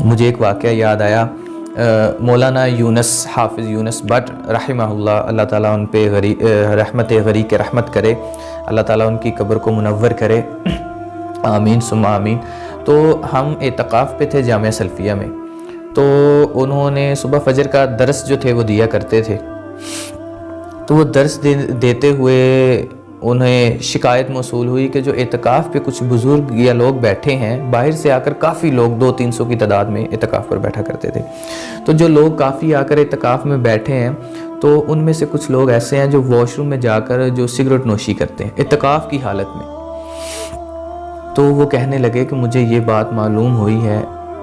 مجھے ایک واقعہ یاد آیا، مولانا یونس، حافظ یونس بٹ رحمہ اللہ، اللہ تعالیٰ ان پہ رحمت غریق رحمت کرے، اللہ تعالیٰ ان کی قبر کو منور کرے، آمین ثم آمین۔ تو ہم اعتکاف پہ تھے جامعہ سلفیہ میں، تو انہوں نے صبح فجر کا درس جو تھے وہ دیا کرتے تھے، تو وہ درس دیتے ہوئے انہیں شکایت موصول ہوئی کہ جو اعتکاف پہ کچھ بزرگ یا لوگ بیٹھے ہیں، باہر سے آ کر کافی لوگ 200-300 کی تعداد میں اعتکاف پر بیٹھا کرتے تھے، تو جو لوگ کافی آ کر اعتکاف میں بیٹھے ہیں تو ان میں سے کچھ لوگ ایسے ہیں جو واش روم میں جا کر جو سگریٹ نوشی کرتے ہیں اعتکاف کی حالت میں۔ تو وہ کہنے لگے کہ مجھے یہ بات معلوم ہوئی ہے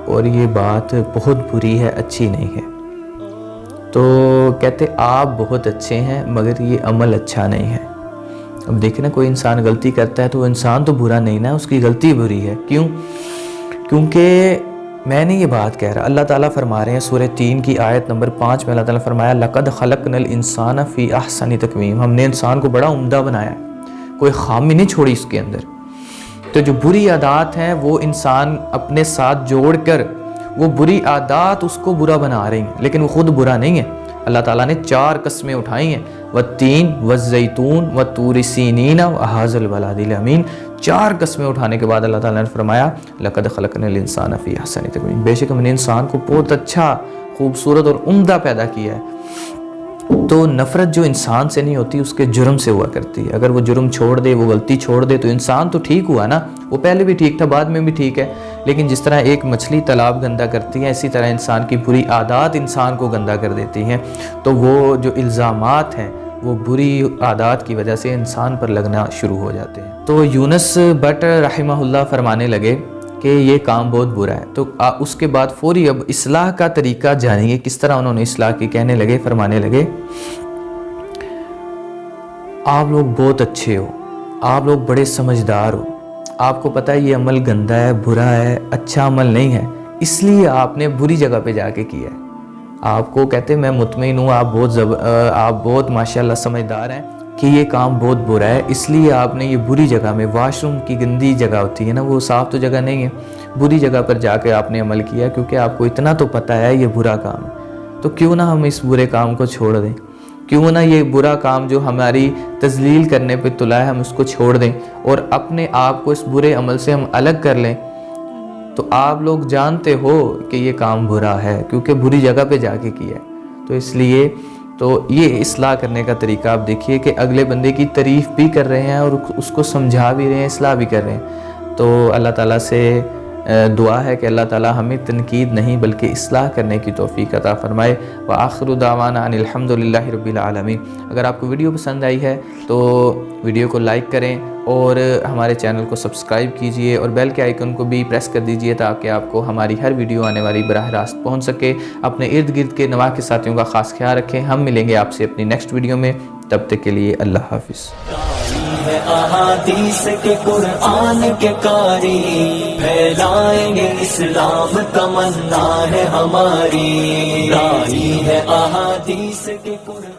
اور یہ بات بہت بری ہے، اچھی نہیں ہے۔ تو کہتے آپ بہت اچھے ہیں مگر یہ عمل اچھا نہیں ہے۔ اب دیکھیں نا، کوئی انسان غلطی کرتا ہے تو وہ انسان تو برا نہیں نا، اس کی غلطی بری ہے۔ کیوں؟ کیونکہ میں نے یہ بات کہہ رہا، اللہ تعالیٰ فرما رہے ہیں سورہ 3 کی آیت نمبر 5 میں اللہ تعالیٰ فرمایا لَقَدْ خَلَقْنَا الْإِنسَانَ فِي أَحْسَنِ تَقْوِيمٍ، ہم نے انسان کو بڑا عمدہ بنایا، کوئی خامی نہیں چھوڑی اس کے اندر۔ تو جو بری عادات ہیں وہ انسان اپنے ساتھ جوڑ کر وہ بری عادات اس کو برا بنا رہی ہیں، لیکن وہ خود برا نہیں ہے۔ اللہ تعالیٰ نے 4 قسمیں اٹھائی ہیں، وَالتِّينِ وَالزَّيْتُونِ وَطُورِ سِينِينَ وَهَٰذَا الْبَلَدِ الْأَمِينَ۔ 4 قسمیں اٹھانے کے بعد اللہ تعالیٰ نے فرمایا لَقَدْ خَلَقْنَا الْإِنسَانَ فِي أَحْسَنِ تَقْوِيمٍ، بے شک ہم نے انسان کو بہت اچھا، خوبصورت اور عمدہ پیدا کیا ہے۔ تو نفرت جو انسان سے نہیں ہوتی اس کے جرم سے ہوا کرتی ہے۔ اگر وہ جرم چھوڑ دے، وہ غلطی چھوڑ دے تو انسان تو ٹھیک ہوا نا، وہ پہلے بھی ٹھیک تھا، بعد میں بھی ٹھیک ہے۔ لیکن جس طرح ایک مچھلی تالاب گندا کرتی ہے، اسی طرح انسان کی بری عادات انسان کو گندا کر دیتی ہیں۔ تو وہ جو الزامات ہیں وہ بری عادات کی وجہ سے انسان پر لگنا شروع ہو جاتے ہیں۔ تو یونس بٹ رحمہ اللہ فرمانے لگے کہ یہ کام بہت برا ہے۔ تو اس کے بعد فوری اب اصلاح کا طریقہ جانیں گے، کس طرح انہوں نے اصلاح کی۔ کہنے لگے، فرمانے لگے آپ لوگ بہت اچھے ہو، آپ لوگ بڑے سمجھدار ہو، آپ کو پتہ ہے یہ عمل گندا ہے، برا ہے، اچھا عمل نہیں ہے، اس لیے آپ نے بری جگہ پہ جا کے کیا ہے۔ آپ کو کہتے میں مطمئن ہوں آپ بہت ماشاءاللہ سمجھدار ہیں کہ یہ کام بہت برا ہے، اس لیے آپ نے یہ بری جگہ میں، واش روم کی گندی جگہ ہوتی ہے نا، وہ صاف تو جگہ نہیں ہے، بری جگہ پر جا کے آپ نے عمل کیا، کیونکہ آپ کو اتنا تو پتہ ہے یہ برا کام ہے۔ تو کیوں نہ ہم اس برے کام کو چھوڑ دیں، کیوں نہ یہ برا کام جو ہماری تذلیل کرنے پہ تلا ہے ہم اس کو چھوڑ دیں اور اپنے آپ کو اس برے عمل سے ہم الگ کر لیں۔ تو آپ لوگ جانتے ہو کہ یہ کام برا ہے کیونکہ بری جگہ پہ جا کے کیا ہے، تو اس لیے تو یہ اصلاح کرنے کا طریقہ آپ دیکھیے کہ اگلے بندے کی تعریف بھی کر رہے ہیں اور اس کو سمجھا بھی رہے ہیں، اصلاح بھی کر رہے ہیں۔ تو اللہ تعالیٰ سے دعا ہے کہ اللہ تعالیٰ ہمیں تنقید نہیں بلکہ اصلاح کرنے کی توفیق عطا فرمائے۔ وآخر دعوانا ان الحمد للہ رب العالمین۔ اگر آپ کو ویڈیو پسند آئی ہے تو ویڈیو کو لائک کریں اور ہمارے چینل کو سبسکرائب کیجئے اور بیل کے آئیکن کو بھی پریس کر دیجئے تاکہ آپ کو ہماری ہر ویڈیو آنے والی براہ راست پہنچ سکے۔ اپنے ارد گرد کے نواح کے ساتھیوں کا خاص خیال رکھیں۔ ہم ملیں گے آپ سے اپنی نیکسٹ ویڈیو میں، تب تک کے لیے اللہ حافظ۔ احادیث کے قرآن کے قاری پھیلائیں گے اسلام، تمنا ہے ہماری، داعی ہے احادیث کے قرآن